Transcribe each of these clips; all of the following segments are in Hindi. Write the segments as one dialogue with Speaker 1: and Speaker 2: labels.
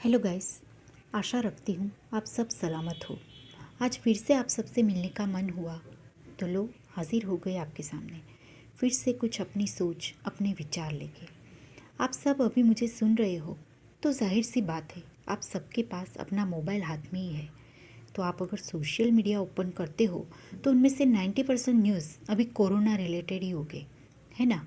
Speaker 1: हेलो गाइस, आशा रखती हूँ आप सब सलामत हो। आज फिर से आप सबसे मिलने का मन हुआ तो लो हाजिर हो गए आपके सामने, फिर से कुछ अपनी सोच अपने विचार लेके। आप सब अभी मुझे सुन रहे हो तो जाहिर सी बात है आप सबके पास अपना मोबाइल हाथ में ही है। तो आप अगर सोशल मीडिया ओपन करते हो तो उनमें से 90% न्यूज़ अभी कोरोना रिलेटेड ही होंगे, है ना।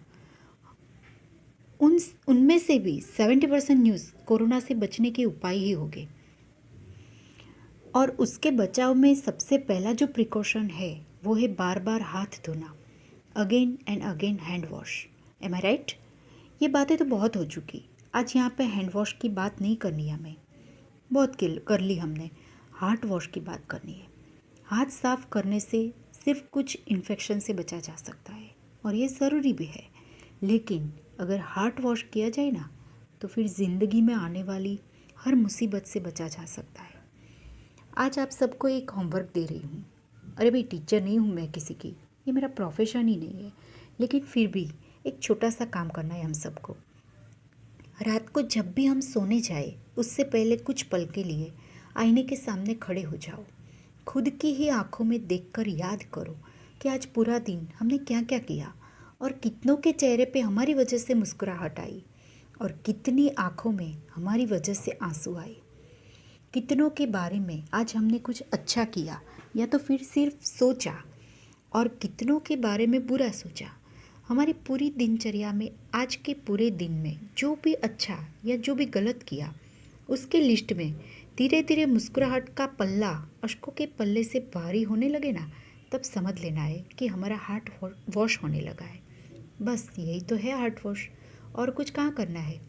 Speaker 1: उनमें से भी 70% न्यूज़ कोरोना से बचने के उपाय ही होंगे। और उसके बचाव में सबसे पहला जो प्रिकॉशन है वो है बार बार हाथ धोना, again and again hand wash. Am I right? ये बातें तो बहुत हो चुकी, आज यहाँ पे हैंड वॉश की बात नहीं करनी है हमें, बहुत कर ली हमने। हाथ वॉश की बात करनी है। हाथ साफ करने से सिर्फ कुछ इन्फेक्शन से बचा जा सकता है और ये ज़रूरी भी है, लेकिन अगर हाथ वॉश किया जाए ना तो फिर ज़िंदगी में आने वाली हर मुसीबत से बचा जा सकता है। आज आप सबको एक होमवर्क दे रही हूँ। अरे भाई, टीचर नहीं हूँ मैं किसी की, ये मेरा प्रोफेशन ही नहीं है, लेकिन फिर भी एक छोटा सा काम करना है हम सबको। रात को जब भी हम सोने जाए उससे पहले कुछ पल के लिए आईने के सामने खड़े हो जाओ। खुद की ही आंखों में देखकर याद करो कि आज पूरा दिन हमने क्या क्या किया और कितनों के चेहरे पे हमारी वजह से मुस्कुराहट आई और कितनी आंखों में हमारी वजह से आंसू आए। कितनों के बारे में आज हमने कुछ अच्छा किया या तो फिर सिर्फ सोचा और कितनों के बारे में बुरा सोचा। हमारी पूरी दिनचर्या में आज के पूरे दिन में जो भी अच्छा या जो भी गलत किया उसके लिस्ट में धीरे धीरे मुस्कुराहट का पल्ला अश्कों के पल्ले से भारी होने लगे ना, तब समझ लेना है कि हमारा हार्ट वॉश होने लगा है। बस यही तो है हार्ट वॉश, और कुछ कहाँ करना है।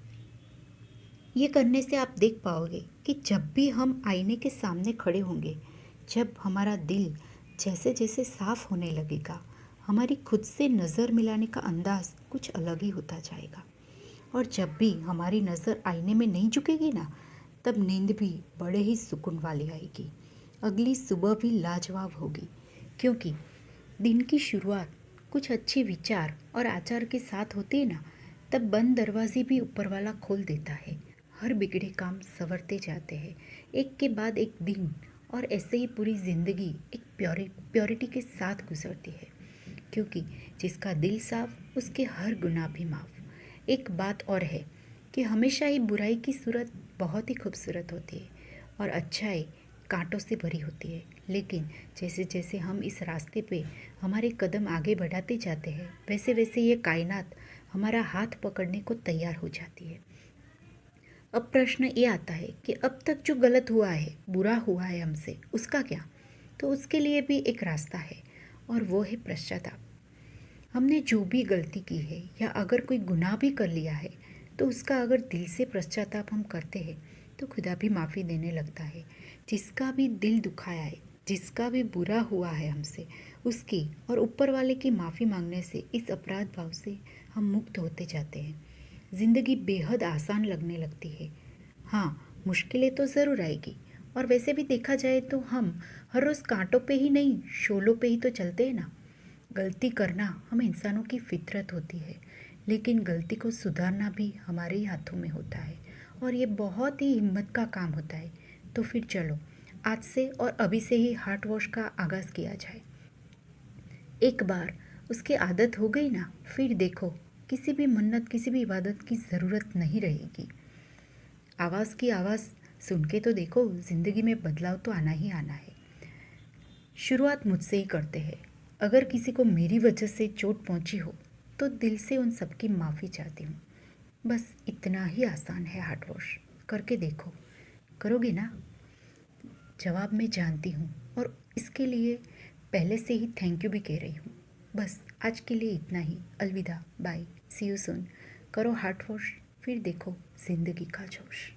Speaker 1: ये करने से आप देख पाओगे कि जब भी हम आईने के सामने खड़े होंगे, जब हमारा दिल जैसे जैसे साफ होने लगेगा, हमारी खुद से नज़र मिलाने का अंदाज़ कुछ अलग ही होता जाएगा। और जब भी हमारी नज़र आईने में नहीं झुकेगी ना, तब नींद भी बड़े ही सुकून वाली आएगी। अगली सुबह भी लाजवाब होगी, क्योंकि दिन की शुरुआत कुछ अच्छे विचार और आचार के साथ होती है ना, तब बंद दरवाजे भी ऊपर वाला खोल देता है। हर बिगड़े काम संवरते जाते हैं एक के बाद एक दिन, और ऐसे ही पूरी ज़िंदगी एक प्योरिटी के साथ गुजरती है, क्योंकि जिसका दिल साफ उसके हर गुनाह भी माफ़। एक बात और है कि हमेशा ही बुराई की सूरत बहुत ही खूबसूरत होती है और अच्छाई कांटों से भरी होती है, लेकिन जैसे जैसे हम इस रास्ते पे हमारे कदम आगे बढ़ाते जाते हैं, वैसे वैसे ये कायनात हमारा हाथ पकड़ने को तैयार हो जाती है। अब प्रश्न ये आता है कि अब तक जो गलत हुआ है, बुरा हुआ है हमसे, उसका क्या? तो उसके लिए भी एक रास्ता है, और वो है पश्चाताप। हमने जो भी गलती की है या अगर कोई गुनाह भी कर लिया है, तो उसका अगर दिल से पश्चाताप हम करते हैं तो खुदा भी माफ़ी देने लगता है। जिसका भी दिल दुखाया है, जिसका भी बुरा हुआ है हमसे, उसकी और ऊपर वाले की माफ़ी मांगने से इस अपराध भाव से हम मुक्त होते जाते हैं। ज़िंदगी बेहद आसान लगने लगती है। हाँ, मुश्किलें तो ज़रूर आएगी, और वैसे भी देखा जाए तो हम हर रोज़ कांटों पे ही नहीं, शोलों पे ही तो चलते हैं ना। गलती करना हम इंसानों की फितरत होती है, लेकिन गलती को सुधारना भी हमारे ही हाथों में होता है, और ये बहुत ही हिम्मत का काम होता है। तो फिर चलो आज से और अभी से ही हार्ट वॉश का आगाज़ किया जाए। एक बार उसकी आदत हो गई ना, फिर देखो किसी भी मन्नत, किसी भी इबादत की ज़रूरत नहीं रहेगी। आवाज़ की आवाज़ सुन के तो देखो, ज़िंदगी में बदलाव तो आना ही आना है। शुरुआत मुझसे ही करते हैं। अगर किसी को मेरी वजह से चोट पहुंची हो तो दिल से उन सबकी माफ़ी चाहती हूँ। बस इतना ही आसान है हार्ट वॉश, करके देखो। करोगे ना? जवाब मैं जानती हूँ, और इसके लिए पहले से ही थैंक यू भी कह रही हूँ। बस आज के लिए इतना ही। अलविदा, बाय, सी यू सून। करो हार्ट वॉश, फिर देखो ज़िंदगी का जोश।